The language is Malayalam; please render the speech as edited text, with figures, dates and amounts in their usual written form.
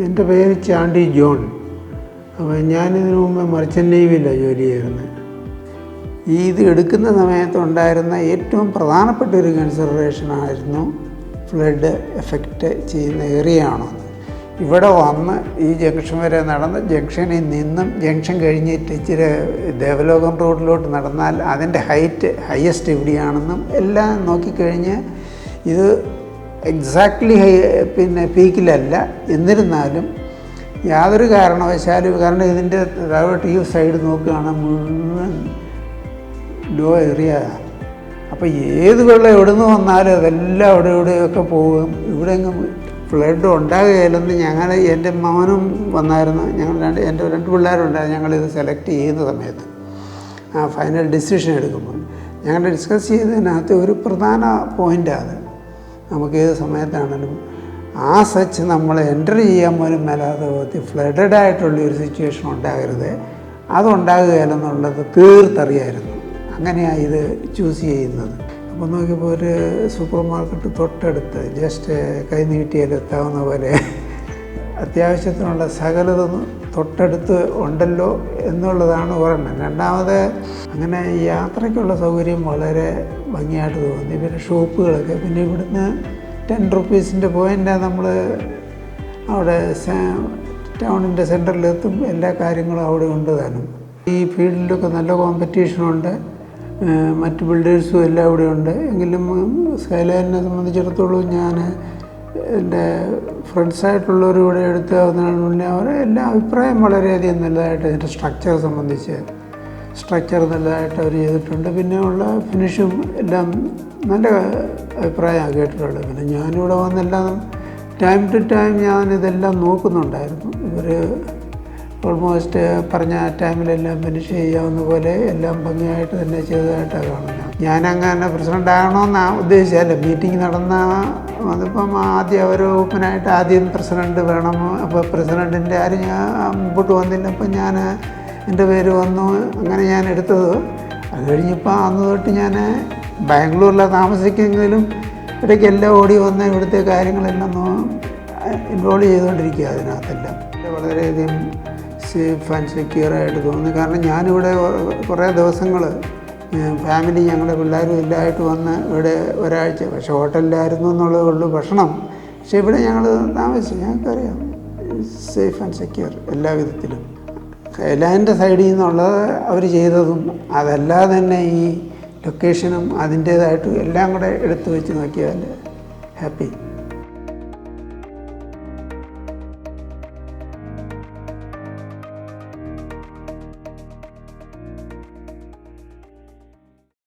എൻ്റെ പേര് ചാണ്ടി ജോൺ. അപ്പോൾ ഞാനിതിനു മുമ്പ് മർച്ചൻ്റ് നേവിയിലാണ് ജോലി ചെയ്തിരുന്നത്. ഇത് എടുക്കുന്ന സമയത്തുണ്ടായിരുന്ന ഏറ്റവും പ്രധാനപ്പെട്ട ഒരു കൺസിഡറേഷനായിരുന്നു ഫ്ലഡ് എഫക്റ്റ് ചെയ്യുന്ന ഏരിയ ആണെന്ന്. ഇവിടെ വന്ന് ഈ ജംഗ്ഷൻ വരെ നടന്ന് ജംഗ്ഷനിൽ നിന്നും ജംഗ്ഷൻ കഴിഞ്ഞിട്ട് ഇച്ചിരി ദേവലോകം റോഡിലോട്ട് നടന്നാൽ അതിൻ്റെ ഹയസ്റ്റ് എവിടെയാണെന്നും എല്ലാം നോക്കിക്കഴിഞ്ഞ് ഇത് എക്സാക്ട്ലി പീക്കിലല്ല. എന്നിരുന്നാലും യാതൊരു കാരണവശാലും, കാരണം ഇതിൻ്റെ താഴോട്ട് ഈ സൈഡ് നോക്കുകയാണെങ്കിൽ മുഴുവൻ ലോ ഏരിയ. അപ്പോൾ ഏത് വെള്ളം എവിടെ നിന്ന് വന്നാലും അതെല്ലാം അവിടെ ഇവിടെയൊക്കെ പോകും. ഇവിടെ എങ്ങും ഫ്ലഡ് ഉണ്ടാകുകയില്ലെന്ന് എൻ്റെ മോനും വന്നായിരുന്നു. എൻ്റെ രണ്ട് പിള്ളേരുണ്ടായിരുന്നു. ഞങ്ങളിത് സെലക്ട് ചെയ്യുന്ന സമയത്ത് ഫൈനൽ ഡിസിഷൻ എടുക്കുമ്പോൾ ഞങ്ങൾ ഡിസ്കസ് ചെയ്തതിനകത്ത് ഒരു പ്രധാന പോയിൻ്റാണ് നമുക്ക് ഏത് സമയത്താണെങ്കിലും സച്ച് നമ്മൾ എൻ്റർ ചെയ്യാൻ പോലും മേലാത്ത പോലത്തെ ഫ്ലഡഡ് ആയിട്ടുള്ളൊരു സിറ്റുവേഷൻ ഉണ്ടാകരുത്, അതുണ്ടാകുകയില്ലെന്നുള്ളത് തീർത്തറിയായിരുന്നു. അങ്ങനെയാണ് ഇത് ചൂസ് ചെയ്യുന്നത്. അപ്പോൾ നോക്കിയപ്പോൾ ഒരു സൂപ്പർ മാർക്കറ്റ് തൊട്ടടുത്ത് ജസ്റ്റ് കൈ നീട്ടിയാലെത്താവുന്ന പോലെ അത്യാവശ്യത്തിനുള്ള സകലതും തൊട്ടടുത്ത് ഉണ്ടല്ലോ എന്നുള്ളതാണ് ഒരെണ്ണം. രണ്ടാമത് അങ്ങനെ യാത്രയ്ക്കുള്ള സൗകര്യം വളരെ ഭംഗിയായിട്ട് തോന്നി. പിന്നെ ഷോപ്പുകളൊക്കെ, പിന്നെ ഇവിടുന്ന് 10 റുപ്പീസിൻ്റെ പോയിൻ്റാണ് നമ്മൾ അവിടെ ടൗണിൻ്റെ സെൻറ്ററിലെത്തും. എല്ലാ കാര്യങ്ങളും അവിടെ ഉണ്ട് താനും. ഈ ഫീൽഡിലൊക്കെ നല്ല കോമ്പറ്റീഷനുണ്ട്, മറ്റ് ബിൽഡേഴ്സും എല്ലാം ഇവിടെ ഉണ്ട്. എങ്കിലും സ്കൈലൈനിനെ സംബന്ധിച്ചിടത്തോളം ഞാൻ എൻ്റെ ഫ്രണ്ട്സായിട്ടുള്ളവരും ഇവിടെ എടുത്താവുന്നതിന് മുന്നേ അവരെ എല്ലാ അഭിപ്രായം വളരെയധികം നല്ലതായിട്ട്, ഇതിൻ്റെ സ്ട്രക്ചർ സംബന്ധിച്ച് സ്ട്രക്ചർ നല്ലതായിട്ട് അവർ ചെയ്തിട്ടുണ്ട്. പിന്നെ ഉള്ള ഫിനിഷും എല്ലാം നല്ല അഭിപ്രായമാണ് കേട്ടിട്ടുള്ളത്. പിന്നെ ഞാനിവിടെ വന്നെല്ലാം ടൈം ടു ടൈം ഞാനിതെല്ലാം നോക്കുന്നുണ്ടായിരുന്നു. ഇവർ ഓൾമോസ്റ്റ് പറഞ്ഞ ടൈമിലെല്ലാം ഫിനിഷ് ചെയ്യാവുന്ന പോലെ എല്ലാം ഭംഗിയായിട്ട് തന്നെ ചെയ്തതായിട്ടാണ് കാണുന്നത്. ഞാനങ്ങനെ പ്രസിഡൻ്റ് ആകണമെന്നാണ് ഉദ്ദേശിച്ചല്ല. മീറ്റിംഗ് അതിപ്പം ആദ്യം അവർ ഓപ്പണായിട്ട് ആദ്യം പ്രസിഡൻറ്റ് വേണം. അപ്പോൾ പ്രസിഡൻറ്റിൻ്റെ ആരും മുമ്പോട്ട് വന്നില്ല. അപ്പം എൻ്റെ പേര് വന്നു. അങ്ങനെ ഞാൻ എടുത്തത്. അത് കഴിഞ്ഞപ്പോൾ അന്ന് തൊട്ട് ഞാൻ ബാംഗ്ലൂരിലാണ് താമസിക്കുമെങ്കിലും ഇടയ്ക്ക് എല്ലാം ഓടി വന്ന് ഇവിടുത്തെ കാര്യങ്ങളെല്ലാം ഇൻവോൾവ് ചെയ്തുകൊണ്ടിരിക്കുക. അതിനകത്തെല്ലാം വളരെയധികം സേഫ് ആൻഡ് സെക്യൂറായിട്ട് തോന്നി. കാരണം ഞാനിവിടെ കുറേ ദിവസങ്ങൾ ഫാമിലി ഞങ്ങളുടെ പിള്ളേരും എല്ലാമായിട്ട് വന്ന് ഇവിടെ ഒരാഴ്ച, പക്ഷേ ഹോട്ടലിലായിരുന്നു എന്നുള്ളതേ ഉള്ളൂ ഭക്ഷണം. പക്ഷേ ഇവിടെ ഞങ്ങൾ താമസിച്ചു. ഞങ്ങൾക്കറിയാം സേഫ് ആൻഡ് സെക്യൂർ എല്ലാ വിധത്തിലും. കൈലാൻ്റെ സൈഡിൽ നിന്നുള്ളത് അവർ ചെയ്തതും അതല്ലാതെ തന്നെ ഈ ലൊക്കേഷനും അതിൻ്റേതായിട്ട് എല്ലാം കൂടെ എടുത്തു വെച്ച് നോക്കിയാൽ ഹാപ്പി.